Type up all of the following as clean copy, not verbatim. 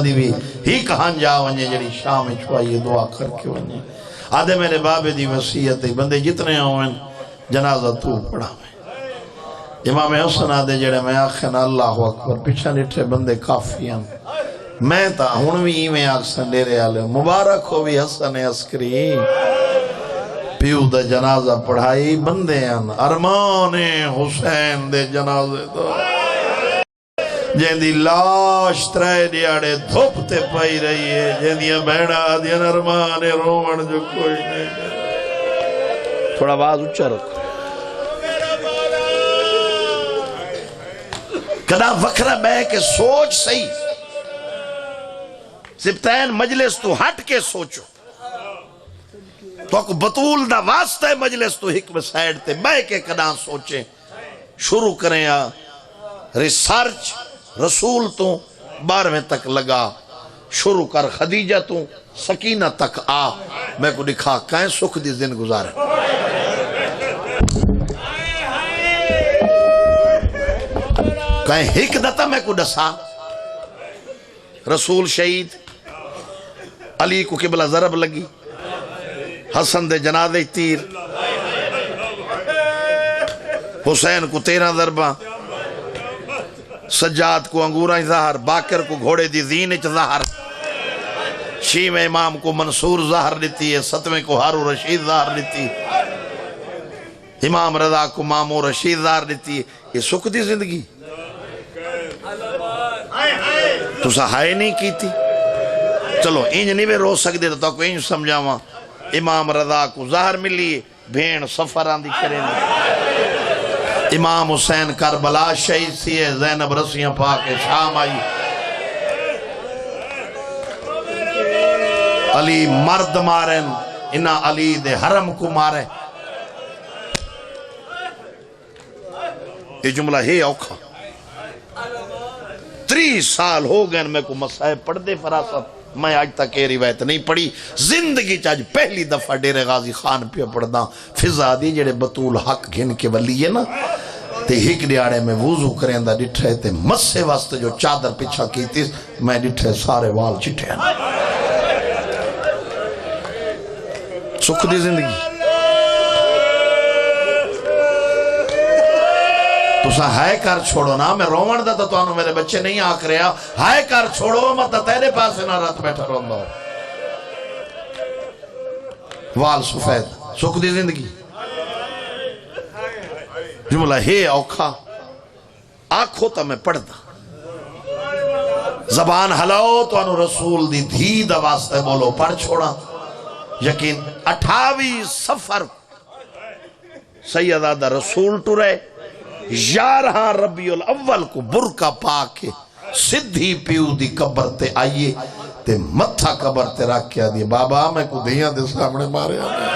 دی بھی ہی کہاں جا ونجے جڑی شام چھوائی دعا کر کے ونجے آدھے میرے بابے دی وصیت ہے بندے جتنے ہوئیں جنازہ تو پڑھا میں امام حسن آدھے جڑے میں آخنا اللہ اکبر پیچھا نٹھے بندے کافی ہیں میں تا ہونوی میں آکسن ڈیرے آلے مبارک ہو بھی حسن عسکری پیو دا جنازہ پڑھائی بندے ہیں ارمان حسین دے جنازے دا جن دی لاش ترائے دیاڑے دھوپتے پائی رہی ہے جن دیا بہنا دیا ارمان رومن جو کوئی نہیں تھوڑا آواز اچھا رکھو کدا وکھرا بے کے سوچ صحیح سبتین مجلس تو ہٹ کے سوچو تو اکو بطول دا واسطہ مجلس تو حکم سائیڈ تے بے کے کدا سوچیں شروع کریں ریسارچ رسول تو 12ویں تک لگا شروع کر خدیجہ تو سکینہ تک آ میں کو دکھا کہیں سکھ دی زندگی گزارے کہیں ہک دتا میں کو ڈسا رسول شہید علی کو قبلہ ضرب لگی حسن دے جنازے تیر حسین کو 13 ضربہ سجاد کو انگورہ ظاہر باکر کو گھوڑے دی زینچ ظاہر شیم امام کو منصور ظاہر لیتی ہے 7ویں کو ہارو رشید ظاہر لیتی امام رضا کو مامو رشید ظاہر لیتی ہے یہ سکھ دی زندگی تو سہائے نہیں کی تھی چلو انج نہیں میں رو سکتے تو کو انج سمجھاواں امام رضا کو ظاہر ملی بھین سفر آندھی کریں امام حسین کربلا شہید سی ہے زینب رسیاں پاکے شام آئی علی مرد مارن انہا علی دے حرم کو مارے یہ جملہ ہے اوکھا 30 سال ہو گئے میں کو مسائب پڑھ دے فراست میں آج تک یہ روایت نہیں پڑھی زندگی چاہج پہلی دفعہ ڈیر غازی خان پہ پڑھدا فضا دی جڑے بطول حق گھن کے ولی ہے نا تے ہک دیاڑے میں وضو کریں دا ڈٹھے تے مسے واسطے جو چادر پیچھا کی تھی میں ڈٹھے سارے وال چٹھے ہیں سکھ دی زندگی تو سا ہائے کر چھوڑو نا میں رومن دا تو آنو میرے بچے نہیں آکھ رہا ہائے کر چھوڑو مت تیرے پاس نہ رات بیٹھا روندہ ہو وال سفید سکھ دی زندگی جملہ ہے اوکھا آنکھو تا میں پڑھ دا زبان ہلاؤ تو آنو رسول دی دھی دا واسطہ بولو پڑھ چھوڑا یقین 28 سفر سیدہ دا رسول ٹورے 11 ربیع الاول کو برکہ پاکے سدھی پیو دی قبر تے آئیے تے متھا قبر تے رکھ کیا دیئے بابا میں کو دیاں دے سامنے مارے آنے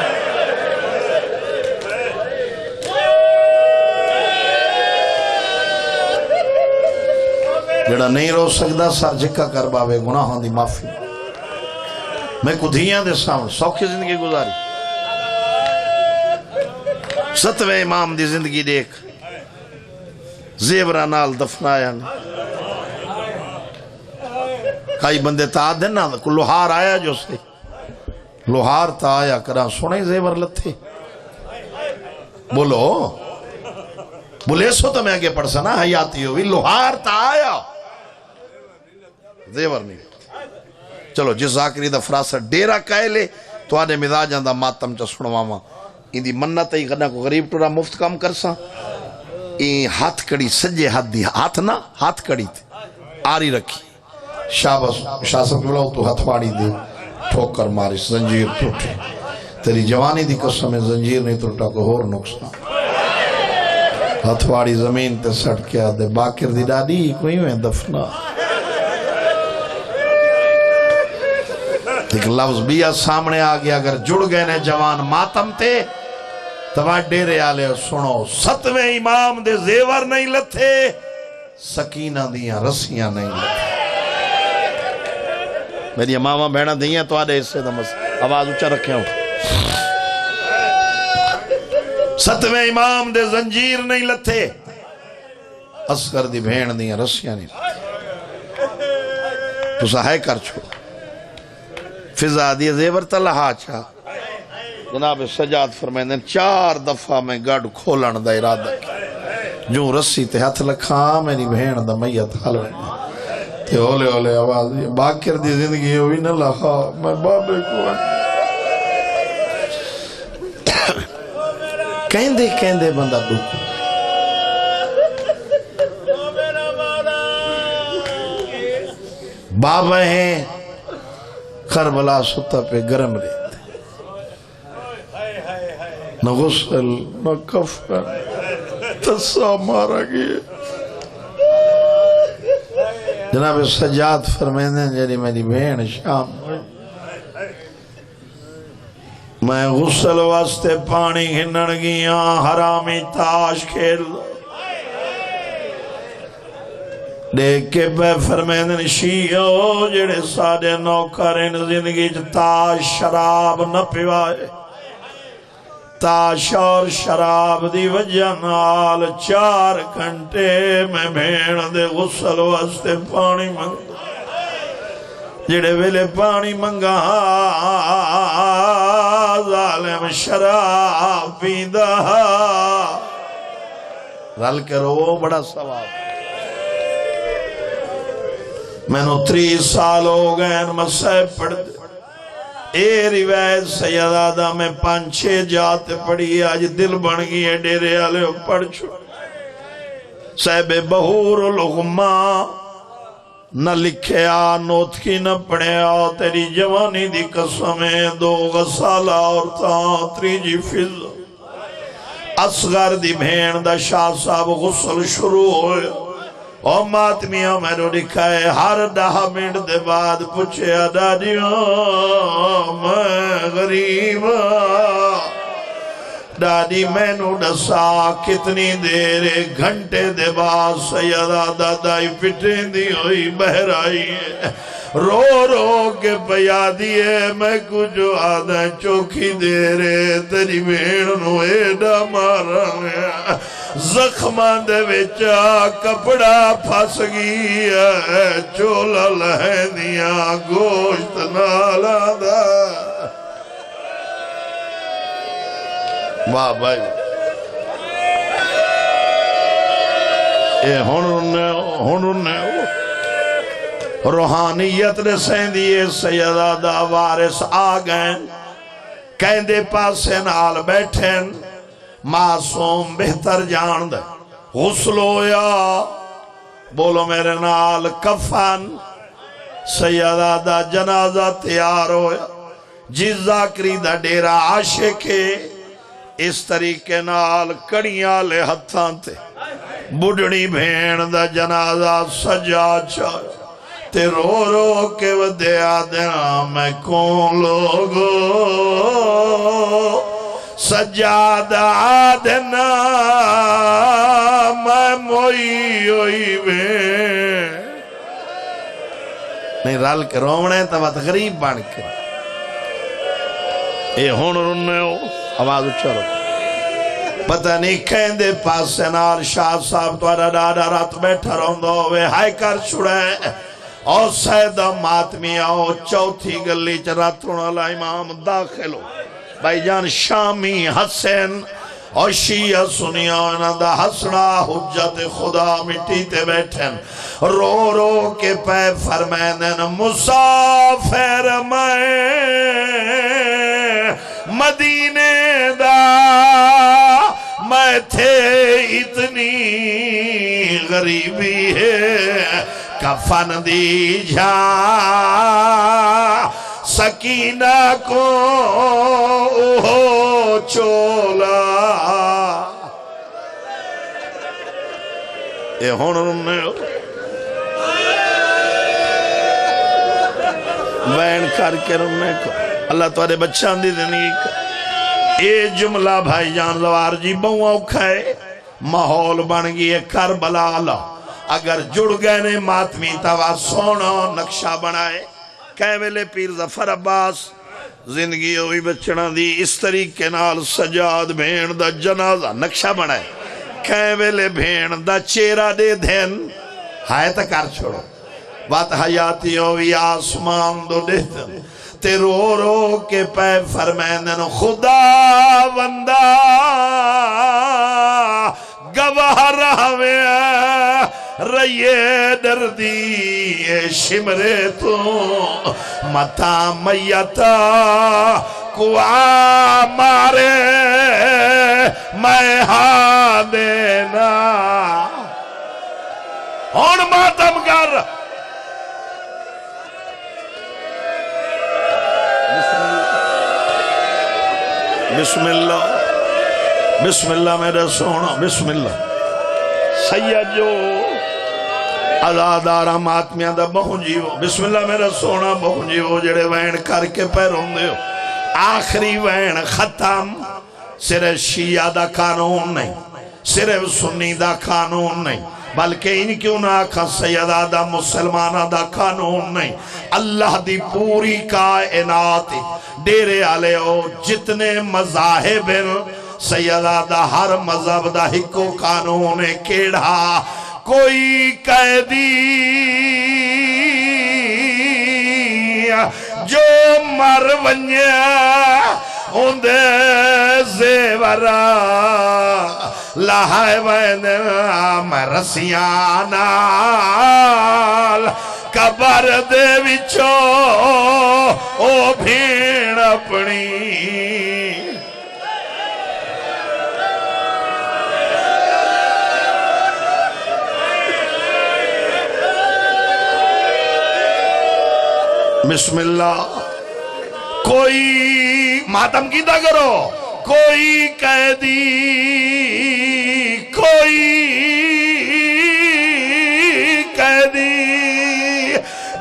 جڑا نہیں رو سکتا سر جکا کر باوے گناہوں دی معافی میں کو دیاں دے سامنے سوکھی زندگی گزاری 7ویں امام دی زندگی دیکھ زیورہ نال دفنایا کئی بندے تا دن نا لوہار آیا جو سے لوہار تا آیا کرا سنے زیور لتھے بولو بولے سو تو میں آگے پڑھ سنا حیاتی ہوئی لوہار تا آیا زیور نہیں چلو جس ذاکری دا فراسر ڈیرہ کہے لے تو آنے مزاجان دا ماتم چا سنواما ان دی منت ہی کرنا کو غریب ٹورا مفت کام کرسا این ہاتھ کڑی سجے ہاتھ دی ہاتھ نا ہاتھ کڑی تھی آری رکھی شاہ صاحب بلاؤ تو ہاتھ واڑی دے ٹھوکر ماری زنجیر ٹوٹے تیری جوانی دی قسم میں زنجیر نہیں ٹوٹا کو اور نقصان ہاتھ واڑی زمین تے سڑ کے آدھے باکر دی ڈاڈی کوئی میں دفنا ایک لفظ بھی سامنے آگیا اگر جڑ گئے نے جوان ماتم تے تباہ ڈیرے آلے سنو 7ویں امام دے زیور نہیں لتھے سکینہ دیاں رسیاں نہیں لتھے میری امامہ بہنہ دیاں تو آدھے اس سے دمس آواز اچھا رکھے ہوں 7ویں امام دے زنجیر نہیں لتھے اسغر دی بھین دیاں رسیاں نہیں لتھے تو ہے کر چھوڑ فضا دی زیور طلحہ چاہ جناب سجاد فرمائیں 4 دفعہ میں گڑ کھولن دا ارادہ کیا جو رسی تے ہاتھ لکھا میری بہن دا میت حلوے تے اولے اولے آواز باکر دی زندگی ہوئی نہ لکھا میں بابے کو کہندے بندہ دکھ بابا ہیں کربلا ستا پہ گرم رہتے نہ غسل نہ کفن تسا مارا گیا جناب سجاد فرمائیں جنہی میری بہن شام میں غسل واسطے پانی گھنن گیا حرامی تاش کھیل دیکھ کے پہ فرمائیں شیعہ جڑے ساڑے نوکرین زندگی تاش شراب نہ پیوائے تاش اور شراب دی وجہ نال 4 گھنٹے میں بھین دے غسل واسطے پانی منگا جڑے ویلے پانی منگا ظالم شراب پیندہ رل کرو بڑا ثواب میں نو 30 سال ہو گئے مسائب پڑھ دے اے روایت سیدادہ میں 5-6 جاتے پڑھی آج دل بن گئی ہے ڈیرے آلے پڑھ چھو صاحب بہور لغمہ نہ لکھے آ نوت کی نہ پڑھے آ تیری جوانی دی قسمیں 2 غسالہ اور 3 فض اسغر دی بھین دا شاہ صاحب غسل شروع ہوئے اور ماتمیاں میں نے لکھا ہے ہر 10 منٹ دے بعد پوچھے ڈاڈیوں میں غریب ڈاڈی میں نو ڈسا کتنی دیر گھنٹے دے بعد سیدہ دادائی پٹیں دی ہوئی بہر آئی ہے رو رو کے پیا دیئے میں کچھ آدھیں چوکھی دیرے تیری بھین نو ایڈا مارا زخمان دے وچا کپڑا پھس گیا چولا لہنیاں گوشت نالا دا واہ بھائی اے ہننے روحانیت رسیں دیئے سیدادہ وارث آگئیں کہندے پاسے نال بیٹھیں معصوم بہتر جان دے غسل ہویا بولو میرے نال کفن سیدادہ جنازہ تیار ہویا جس ذاکری دا ڈیرا عاشقے اس طریقے نال کڑیاں لے ہتھاں تے بڑھڑی بھین دا جنازہ سجا چاہے تے رو رو کے ودے آدھا میں کون لوگو سجاد آدھنا میں موئی ہوئی بھین نہیں رال کے رومنے تو بات غریب بان کے اے ہون رننے ہو آواز اچھا رو پتہ نہیں کہندے پاس سنار شاہ صاحب توارا ڈاڈا رات بیٹھا روندو وے ہائی کر چھڑے اور سیدہ ماتمی آؤ چوتھی گلی چراتون اللہ امام داخل ہو بھائی جان شامی حسین اور شیعہ سنیا انہاں دا حسنا حجت خدا مٹی تے بیٹھن رو رو کے پہ فرمینن مسافر میں مدینے دا میں تھے اتنی غریبی ہے کفن دی جا سکینہ کو چولا اے ہون رننے ہو وین کر کے رننے کو اللہ توارے بچان دی زندگی کا اے جملہ بھائی جان زوار جی بہوں کھائے ماحول بن گئی ہے کربلا اللہ اگر جڑ گئے نے ماتمی توا سونا نقشہ بنائے کہے ویلے پیر ظفر عباس زندگی ہوئی بچنا دی اس طریقے نال سجاد بھین دا جنازہ نقشہ بنائے کہے ویلے بھین دا چیرہ دے دھین ہائے تا کر چھوڑو وات حیاتیوں بھی آسمان دو دیتا تے رو رو کے پہ فرمائندن خدا وندہ گواہ رہوے رئیے دردی شمرے تو متا میتا کوا مارے میں ہاں دینا ہون ماتم کر بسم اللہ بسم اللہ میرے سونا بسم اللہ سید جو آزادارہ ماتمیاں دا بہن جیو بسم اللہ میرا سونا بہن جیو جڑے وین کر کے پیروں دے آخری وین ختم صرف شیعہ دا قانون نہیں صرف سنی دا قانون نہیں بلکہ ان کیوں نہ آکھا سیدہ دا مسلمانہ دا قانون نہیں اللہ دی پوری کائنات ڈیرے آلے ہو جتنے مذاہب ہیں سیدہ دا ہر مذہب دا ہکو قانون کیڑا کوئی قیدی جو مر ونیا اندے زیورا لہائے وین مرسیانال کبر دے وچو او بھیڑ اپنی بسم اللہ کوئی ماتم کیتا کرو کوئی قیدی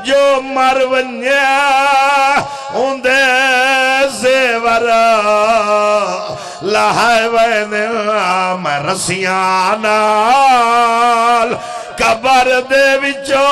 جو مر ونیا اندے زیورا لہائے وین مرسیانال کبر دے وچو